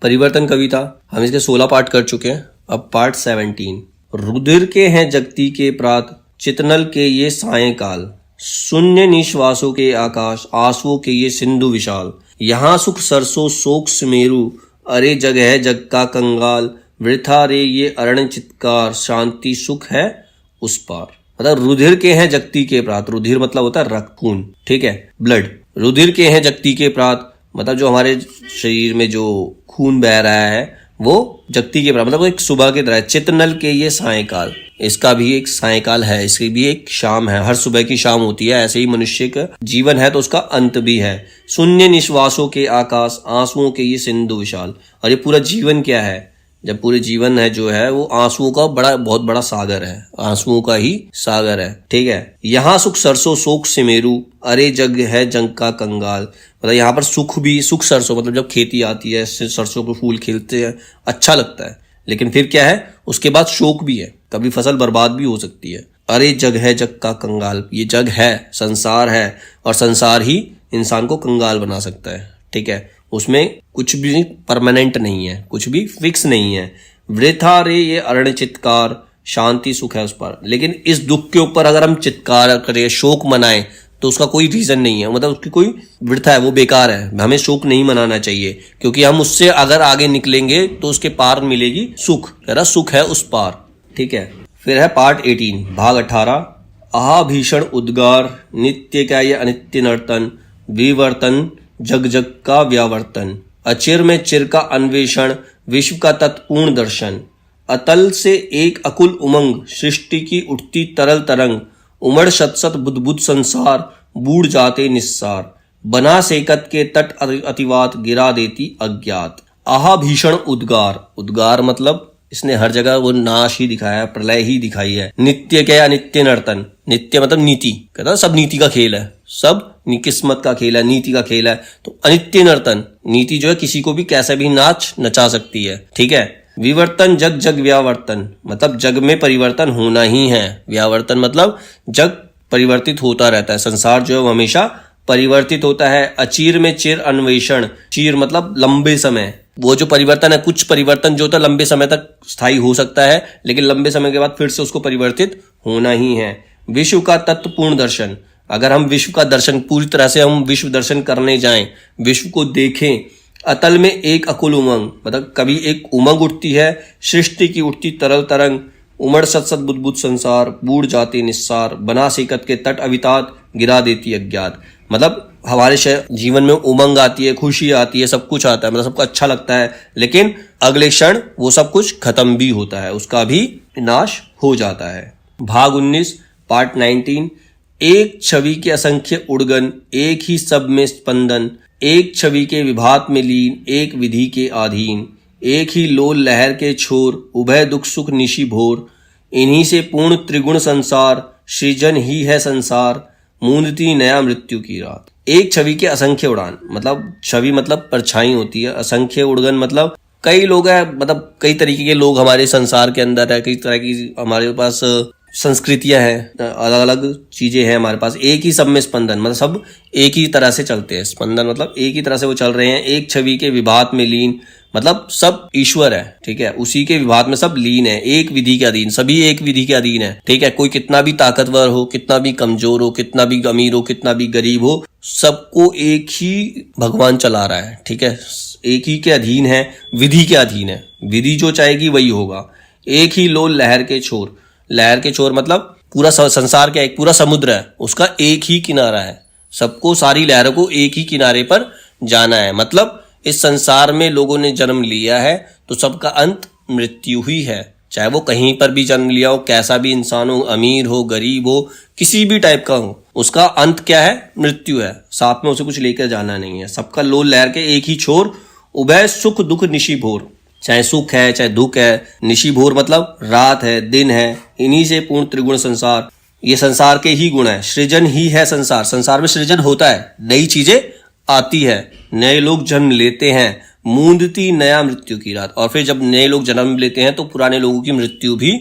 परिवर्तन कविता हम इसके 16 पार्ट कर चुके हैं। अब पार्ट 17। रुधिर के हैं जगती के प्रात, चितनल के ये सायंकाल, शून्य निश्वासों के आकाश, आंसुओं के ये सिंधु विशाल। यहाँ सुख सरसों शोक सुमेरु, अरे जग है जग का कंगाल, वृथा रे ये अरण चित्कार, शांति सुख है उस पार। मतलब रुधिर के हैं जगती के प्रात, रुधिर मतलब होता है रक्त, खून, ठीक है, ब्लड। रुधिर के हैं जगती के प्रात मतलब जो हमारे शरीर में जो खून बह रहा है वो जगती के प्रात मतलब एक सुबह की तरह। चितनल के ये सायंकाल, इसका भी एक सायंकाल है, इसकी भी एक शाम है, हर सुबह की शाम होती है। ऐसे ही मनुष्य का जीवन है तो उसका अंत भी है। शून्य निश्वासों के आकाश, आंसुओं के ये सिंधु विशाल। और ये पूरा जीवन क्या है, जब पूरे जीवन है जो है वो आंसुओं का बहुत बड़ा सागर है, आंसुओं का ही सागर है, ठीक है। यहाँ सुख सरसों शोक सिमेरु, अरे जग है जंग का कंगाल। मतलब यहाँ पर सुख भी, सुख सरसों मतलब जब खेती आती है, सरसों के फूल खिलते हैं, अच्छा लगता है। लेकिन फिर क्या है, उसके बाद शोक भी है, कभी फसल बर्बाद भी हो सकती है। अरे जग है जग का कंगाल, ये जग है, संसार है, और संसार ही इंसान को कंगाल बना सकता है, ठीक है। उसमें कुछ भी परमानेंट नहीं है, कुछ भी फिक्स नहीं है। वृथा रे ये अरण चित्कार, शांति सुख है उस पर। लेकिन इस दुख के ऊपर अगर हम चित्कार करें, शोक मनाएं, तो उसका कोई रीजन नहीं है, मतलब उसकी कोई वृथा है, वो बेकार है। हमें शोक नहीं मनाना चाहिए, क्योंकि हम उससे अगर आगे निकलेंगे तो उसके पार मिलेगी सुख, कह रहा सुख है उस पार, ठीक है। फिर है पार्ट 18 भाग 18। आहा भीषण उद्गार, नित्य का ये अनित्य नर्तन, विवर्तन जग जग का व्यावर्तन, अचिर में चिर का अन्वेषण, विश्व का तत्पूर्ण दर्शन। अतल से एक अकुल उमंग, सृष्टि की उठती तरल तरंग, उमड़ शत बुद्ध संसार, बूढ़ जाते निस्सार। बना सेकत के तट अतिवात, गिरा देती अज्ञात। आहा भीषण उद्गार, उद्गार मतलब इसने हर जगह वो नाश ही दिखाया है, प्रलय ही दिखाई है। नित्य क्या, अनित्य नर्तन, नित्य मतलब नीति, कहता सब नीति का खेल है, सब किस्मत का खेल है, नीति का खेल है। तो अनित्य नर्तन, नीति जो है किसी को भी कैसे भी नचा सकती है, ठीक है। विवर्तन जग जग व्यावर्तन मतलब जग में परिवर्तन होना ही है। व्यावर्तन मतलब जग परिवर्तित होता रहता है, संसार जो है वो हमेशा परिवर्तित होता है। अचीर में चिर अन्वेषण, चीर मतलब लंबे समय, वो जो परिवर्तन है, कुछ परिवर्तन जो होता है लंबे समय तक स्थायी हो सकता है, लेकिन लंबे समय के बाद फिर से उसको परिवर्तित होना ही है। विश्व का तत्वपूर्ण दर्शन, अगर हम विश्व का दर्शन पूरी तरह से हम विश्व दर्शन करने जाएं, विश्व को देखें। अतल में एक अकुल उमंग मतलब कभी एक उमंग उठती है, सृष्टि की उठती तरल तरंग, उमड़ सत बुद्ध संसार, बूढ़ जाते निस्सार। बना सेकत के तट अवितात, गिरा देती अज्ञात। मतलब हमारे जीवन में उमंग आती है, खुशी आती है, सब कुछ आता है, मतलब सबको अच्छा लगता है, लेकिन अगले क्षण वो सब कुछ खत्म भी होता है, उसका भी नाश हो जाता है। भाग 19 पार्ट 19। एक छवि के असंख्य उड़गन, एक ही सब में स्पंदन, एक छवि के विभात में लीन, एक विधि के अधीन। एक ही लोल लहर के छोर, उभय दुख सुख निशि भोर। इन्हीं से पूर्ण त्रिगुण संसार, सृजन ही है संसार, मूंदती नया मृत्यु की रात। एक छवि के असंख्य उड़ान मतलब छवि मतलब परछाई होती है, असंख्य उड़गन मतलब कई लोग हैं, मतलब कई तरीके के लोग हमारे संसार के अंदर है, कई तरह की हमारे पास संस्कृतियां हैं, अलग अलग चीजें हैं हमारे पास। एक ही सब में स्पंदन मतलब सब एक ही तरह से चलते हैं, स्पंदन मतलब एक ही तरह से वो चल रहे हैं। एक छवि के विभात में लीन मतलब सब ईश्वर है, ठीक है, उसी के विभात में सब लीन है। एक विधि के अधीन, सभी एक विधि के अधीन है, ठीक है। कोई कितना भी ताकतवर हो, कितना भी कमजोर हो, कितना भी अमीर हो, कितना भी गरीब हो, सबको एक ही भगवान चला रहा है, ठीक है। एक ही के अधीन है, विधि के अधीन है, विधि जो चाहेगी वही होगा। एक ही लोल लहर के छोर, लहर के छोर मतलब पूरा संसार क्या, एक पूरा समुद्र है, उसका एक ही किनारा है, सबको सारी लहरों को एक ही किनारे पर जाना है। मतलब इस संसार में लोगों ने जन्म लिया है तो सबका अंत मृत्यु ही है, चाहे वो कहीं पर भी जन्म लिया हो, कैसा भी इंसान हो, अमीर हो, गरीब हो, किसी भी टाइप का हो, उसका अंत क्या है, मृत्यु है। साथ में उसे कुछ लेकर जाना नहीं है। सबका लोल लहर के एक ही छोर, उभय सुख दुख निशि भोर, चाहे सुख है चाहे दुख है, निशि भोर मतलब रात है दिन है। इन्हीं से पूर्ण त्रिगुण संसार, ये संसार के ही गुण है। सृजन ही है संसार, संसार में सृजन होता है, नई चीजें आती है, नए लोग जन्म लेते हैं। मूंदती नया मृत्यु की रात, और फिर जब नए लोग जन्म लेते हैं तो पुराने लोगों की मृत्यु भी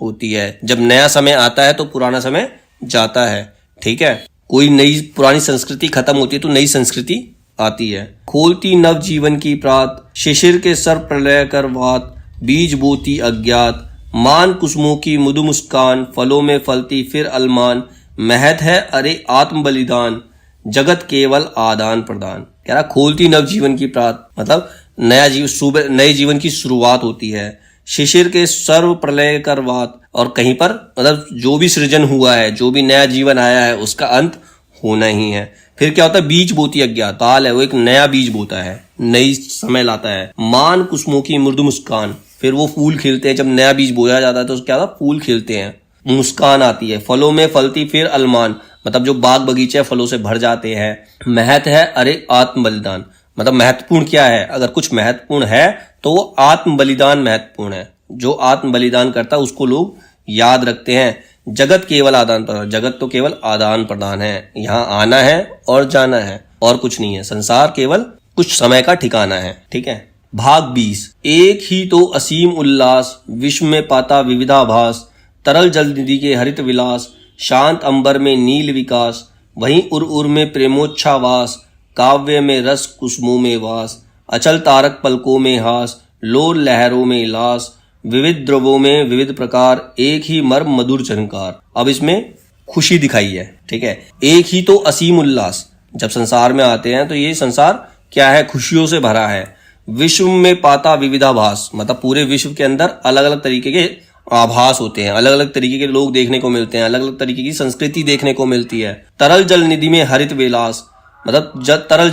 होती है। जब नया समय आता है तो पुराना समय जाता है, ठीक है। कोई नई पुरानी संस्कृति खत्म होती है तो नई संस्कृति आती है। खोलती नव जीवन की प्रात, शिशिर के सर प्रलय कर वात, बीज बोती अज्ञात, मान कुसुमों की मृदु मुस्कान, फलों में फलती फिर अलमान, महत है अरे आत्म बलिदान, जगत केवल आदान प्रदान। कह रहा खोलती नव जीवन की प्रात मतलब नए जीवन की शुरुआत होती है। शिशिर के सर्व प्रलय कर वात, और कहीं पर मतलब जो भी सृजन हुआ है, जो भी नया जीवन आया है, उसका अंत होना ही है। फिर क्या होता है, बीज बोती अज्ञात, ताल है वो एक नया बीज बोता है, नई समय लाता है। मान कुसुमों की मृदु मुस्कान, फिर वो फूल खिलते हैं। जब नया बीज बोया जाता है तो क्या होता है, फूल खिलते हैं, मुस्कान आती है। फलों में फलती फिर अलमान, मतलब जो बाग बगीचे फलों से भर जाते हैं। महत है अरे आत्म बलिदान, मतलब महत्वपूर्ण क्या है, अगर कुछ महत्वपूर्ण है तो वो आत्म बलिदान महत्वपूर्ण है। जो आत्म बलिदान करता है उसको लोग याद रखते हैं। जगत केवल आदान प्रदान, जगत तो केवल आदान प्रदान है, यहाँ आना है और जाना है और कुछ नहीं है। संसार केवल कुछ समय का ठिकाना है। ठीक है। भाग 20। एक ही तो असीम उल्लास, विश्व में पाता विविधाभास, तरल जल निधि के हरित विलास, शांत अंबर में नील विकास, वहीं उर उर में प्रेमोच्छावास, काव्य में रस कुसुमों में वास, अचल तारक पलकों में हास, लोल लहरों में लास, विविध द्रवों में विविध प्रकार, एक ही मर्म मधुर झनकार। अब इसमें खुशी दिखाई है। ठीक है। एक ही तो असीम उल्लास, जब संसार में आते हैं तो ये संसार क्या है, खुशियों से भरा है। विश्व में पाता विविधाभास, मतलब पूरे विश्व के अंदर अलग अलग तरीके के आभास होते हैं, अलग अलग तरीके के लोग देखने को मिलते हैं, अलग अलग तरीके की संस्कृति देखने को मिलती है। तरल जल निधि में हरित विलास, मतलब तरल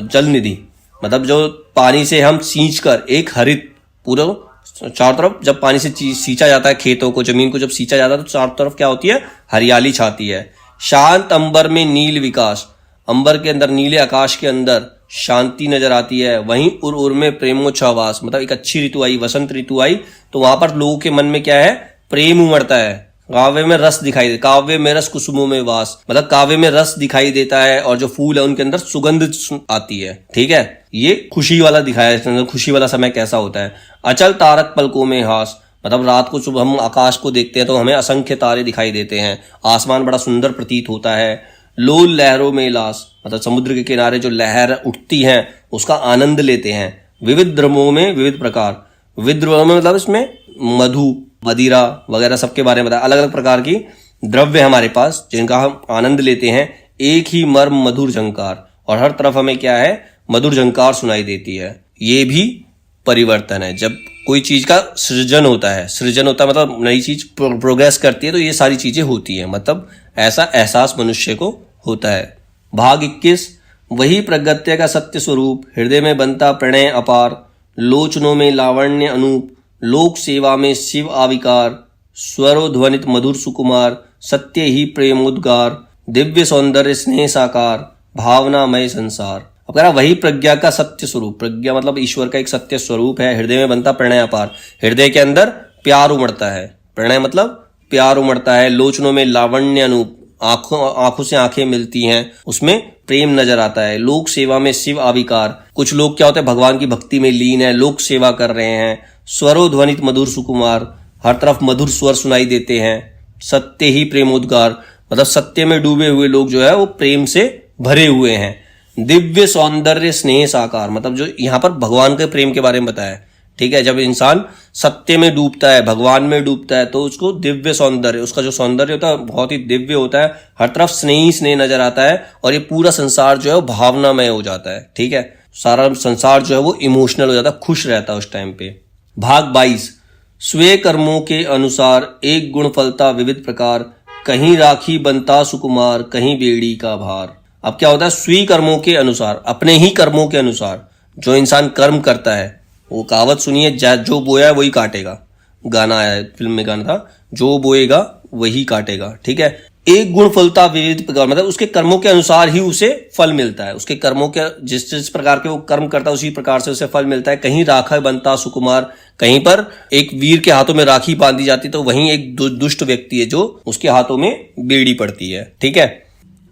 जल निधि मतलब जो पानी से हम सींच कर एक हरित, पूरा चारों तरफ जब पानी से सींचा जाता है, खेतों को, जमीन को जब सींचा जाता है तो चारों तरफ क्या होती है, हरियाली छाती है। शांत अंबर में नील विकास, अंबर के अंदर, नीले आकाश के अंदर शांति नजर आती है। वहीं उर उर में प्रेमोच्छावास, मतलब एक अच्छी ऋतु आई, वसंत ऋतु आई तो वहां पर लोगों के मन में क्या है, प्रेम उमड़ता है। काव्य में रस दिखाई दे, काव्य में रस कुसुमों में वास, मतलब काव्य में रस दिखाई देता है और जो फूल है उनके अंदर सुगंध आती है। ठीक है। ये खुशी वाला दिखाया है, खुशी वाला समय कैसा होता है। अचल तारक पलकों में हास, मतलब रात को जब हम आकाश को देखते हैं तो हमें असंख्य तारे दिखाई देते हैं, आसमान बड़ा सुंदर प्रतीत होता है। लोल लहरों में लास, मतलब समुद्र के किनारे जो लहर उठती हैं उसका आनंद लेते हैं। विविध द्रवों में विविध प्रकार, विविध द्रव्यों में मतलब इसमें मधु, मदिरा वगैरह सबके बारे में बताया। अलग अलग प्रकार की द्रव्य हमारे पास जिनका हम आनंद लेते हैं। एक ही मर्म मधुर झंकार, और हर तरफ हमें क्या है, मधुर झंकार सुनाई देती है। ये भी परिवर्तन है। जब कोई चीज का सृजन होता है मतलब नई चीज प्रोग्रेस करती है तो ये सारी चीजें होती है, मतलब ऐसा एहसास मनुष्य को होता है। भाग 21। वही प्रगत्य का सत्य स्वरूप, हृदय में बनता प्रणय अपार, लोचनों में लावण्य अनूप, लोक सेवा में शिव आविकार, स्वरोध्वनित मधुर सुकुमार, सत्य ही प्रेमोद्गार, दिव्य सौंदर्य स्नेह साकार, भावनामय संसार। अब कह रहा वही प्रज्ञा का सत्य स्वरूप, प्रज्ञा मतलब ईश्वर का एक सत्य स्वरूप है। हृदय में बनता प्रणय अपार, हृदय के अंदर प्यार उमड़ता है, प्रणय मतलब प्यार उमड़ता है। लोचनों में लावण्य अनूप, आंखों से आंखें मिलती हैं, उसमें प्रेम नजर आता है। लोक सेवा में शिव आविकार, कुछ लोग क्या होते हैं, भगवान की भक्ति में लीन है, लोक सेवा कर रहे हैं। स्वरोध्वनित मधुर सुकुमार, हर तरफ मधुर स्वर सुनाई देते हैं। सत्य ही प्रेमोद्गार, मतलब सत्य में डूबे हुए लोग जो है वो प्रेम से भरे हुए हैं। दिव्य सौंदर्य स्नेह साकार, मतलब जो यहाँ पर भगवान के प्रेम के बारे में बताया। ठीक है। जब इंसान सत्य में डूबता है, भगवान में डूबता है तो उसको दिव्य सौंदर्य, उसका जो सौंदर्य होता है बहुत ही दिव्य होता है। हर तरफ स्नेह ही स्नेह नजर आता है और ये पूरा संसार जो है वो भावनामय हो जाता है। ठीक है। सारा संसार जो है वो इमोशनल हो जाता है, खुश रहता है उस टाइम पे। भाग 22। स्वे कर्मों के अनुसार एक गुण फलता विविध प्रकार, कहीं राखी बनता सुकुमार, कहीं बेड़ी का भार। अब क्या होता है, स्वी कर्मों के अनुसार, अपने ही कर्मों के अनुसार जो इंसान कर्म करता है, वो कहावत सुनिए, जो बोया है वही काटेगा। गाना आया है, फिल्म में गाना था, जो बोएगा वही काटेगा। ठीक है। एक गुण फलता विविध प्रकार, मतलब उसके कर्मों के अनुसार ही उसे फल मिलता है। उसके कर्मों के जिस प्रकार के वो कर्म करता है उसी प्रकार से उसे फल मिलता है। कहीं राखा बनता सुकुमार, कहीं पर एक वीर के हाथों में राखी बांधी जाती तो वहीं एक दुष्ट व्यक्ति है जो उसके हाथों में बेड़ी पड़ती है। ठीक है।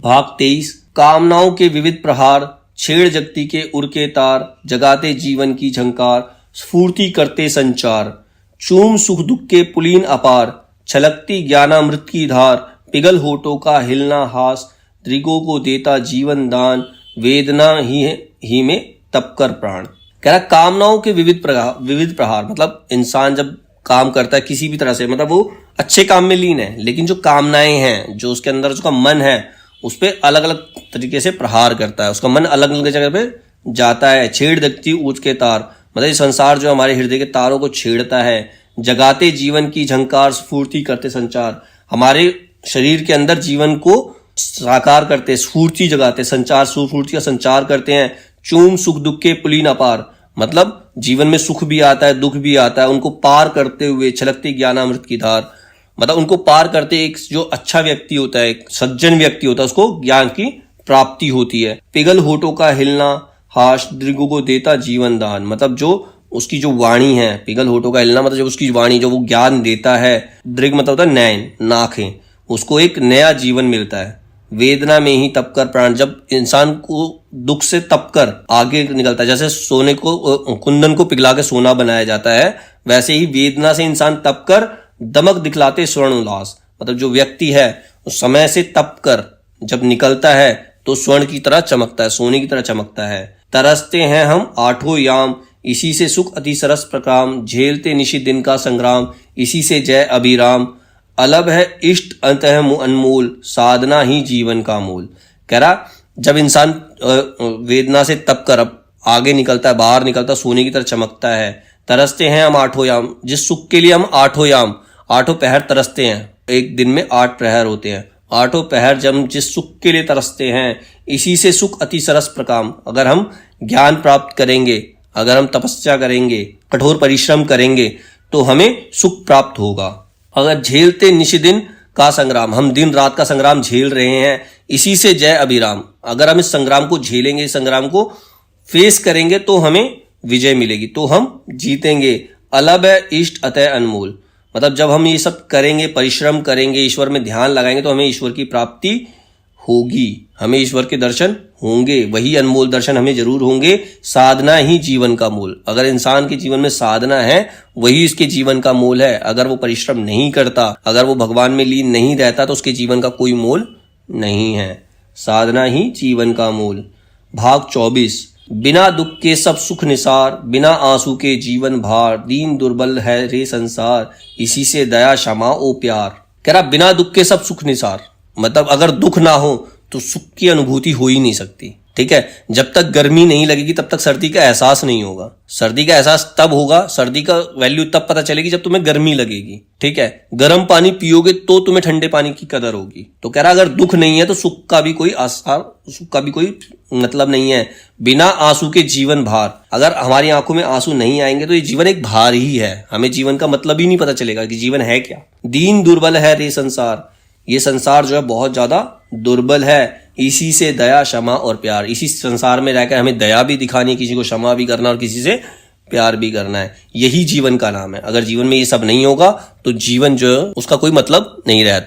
भाग 23। कामनाओं के विविध प्रहार, छेड़ जगती के उर के तार, जगाते जीवन की झंकार, स्फूर्ति करते संचार, चूम सुख दुख के पुलीन अपार, छलकती ज्ञानामृत की धार, पिघल होठों का हिलना हास, दृगों को देता जीवन दान, वेदना ही में तप कर प्राण। कह रहा कामनाओं के विविध प्रहार, मतलब इंसान जब काम करता है किसी भी तरह से, मतलब वो अच्छे काम में लीन है, लेकिन जो कामनाएं हैं, जो उसके अंदर उसका मन है, उस पर अलग अलग तरीके से प्रहार करता है, उसका मन अलग अलग जगह पे जाता है। छेड़ दकती ऊंच के तार, मतलब ये संसार जो हमारे हृदय के तारों को छेड़ता है। जगाते जीवन की झंकार, स्फूर्ति करते संचार, हमारे शरीर के अंदर जीवन को साकार करते, स्फूर्ति जगाते, संचार, स्फूर्ति का संचार करते हैं। चूम सुख दुख के पुलीन अपार, मतलब जीवन में सुख भी आता है, दुख भी आता है, उनको पार करते हुए छलकती ज्ञानामृत की धार, मतलब उनको पार करते एक जो अच्छा व्यक्ति होता है, एक सज्जन व्यक्ति होता है, उसको ज्ञान की प्राप्ति होती है। पिघल होठों का हिलना हाश, दृगु को देता जीवन दान, मतलब जो उसकी जो वाणी है, पिघल होठों का हिलना मतलब जब उसकी वाणी जो वो ज्ञान देता है, दृग मतलब होता है नैन, नाखें, उसको एक नया जीवन मिलता है। वेदना में ही तप कर प्राण, जब इंसान को दुख से तप कर आगे निकलता है, जैसे सोने को, कुंदन को पिघला के सोना बनाया जाता है, वैसे ही वेदना से इंसान तप कर दमक दिखलाते स्वर्ण उल्लास, मतलब जो व्यक्ति है उस समय से तप कर जब निकलता है तो स्वर्ण की तरह चमकता है, सोने की तरह चमकता है। तरसते हैं हम आठों याम, इसी से सुख अति सरस प्रकाम, झेलते निशि दिन का संग्राम, इसी से जय अभिराम। अलग है इष्ट अंतः अनमोल, साधना ही जीवन का मूल। कह रहा जब इंसान वेदना से तप कर अब आगे निकलता है, बाहर निकलता है, सोने की तरह चमकता है। तरसते हैं हम आठों याम, जिस सुख के लिए हम आठों याम, आठों पहर तरसते हैं, एक दिन में 8 प्रहर होते हैं, आठों पहर जब जिस सुख के लिए तरसते हैं, इसी से सुख अति सरस प्रकाम। अगर हम ज्ञान प्राप्त करेंगे, अगर हम तपस्या करेंगे, कठोर परिश्रम करेंगे, तो हमें सुख प्राप्त होगा। अगर झेलते निशिदिन का संग्राम, हम दिन रात का संग्राम झेल रहे हैं, इसी से जय अभिराम, अगर हम इस संग्राम को झेलेंगे, इस संग्राम को फेस करेंगे तो हमें विजय मिलेगी, तो हम जीतेंगे। अलग है इष्ट अतः अनमोल, मतलब जब हम ये सब करेंगे, परिश्रम करेंगे, ईश्वर में ध्यान लगाएंगे, तो हमें ईश्वर की प्राप्ति होगी, हमें ईश्वर के दर्शन होंगे, वही अनमोल दर्शन हमें जरूर होंगे। साधना ही जीवन का मूल, अगर इंसान के जीवन में साधना है वही इसके जीवन का मूल है। अगर वो परिश्रम नहीं करता, अगर वो भगवान में लीन नहीं रहता, तो उसके जीवन का कोई मोल नहीं है। साधना ही जीवन का मूल। भाग 24। बिना दुख के सब सुख निसार, बिना आंसू के जीवन भार, दीन दुर्बल है रे संसार, इसी से दया क्षमा ओ प्यार। कह रहा बिना दुख के सब सुख निसार, मतलब अगर दुख ना हो तो सुख की अनुभूति हो ही नहीं सकती। ठीक है, जब तक गर्मी नहीं लगेगी तब तक सर्दी का एहसास नहीं होगा। सर्दी का एहसास तब होगा, सर्दी का वैल्यू तब पता चलेगी जब तुम्हें गर्मी लगेगी। ठीक है, गर्म पानी पियोगे तो तुम्हें ठंडे पानी की कदर होगी। तो कह रहा अगर दुख नहीं है तो सुख का भी कोई आसार, सुख का भी कोई मतलब नहीं है। बिना आंसू के जीवन भार, अगर हमारी आंखों में आंसू नहीं आएंगे तो ये जीवन एक भार ही है, हमें जीवन का मतलब ही नहीं पता चलेगा कि जीवन है क्या। दीन दुर्बल है रे संसार, ये संसार जो है बहुत ज्यादा दुर्बल है, इसी से दया क्षमा और प्यार, इसी संसार में रहकर हमें दया भी दिखानी है, किसी को क्षमा भी करना और किसी से प्यार भी करना है, यही जीवन का नाम है। अगर जीवन में ये सब नहीं होगा तो जीवन जो है उसका कोई मतलब नहीं रहता।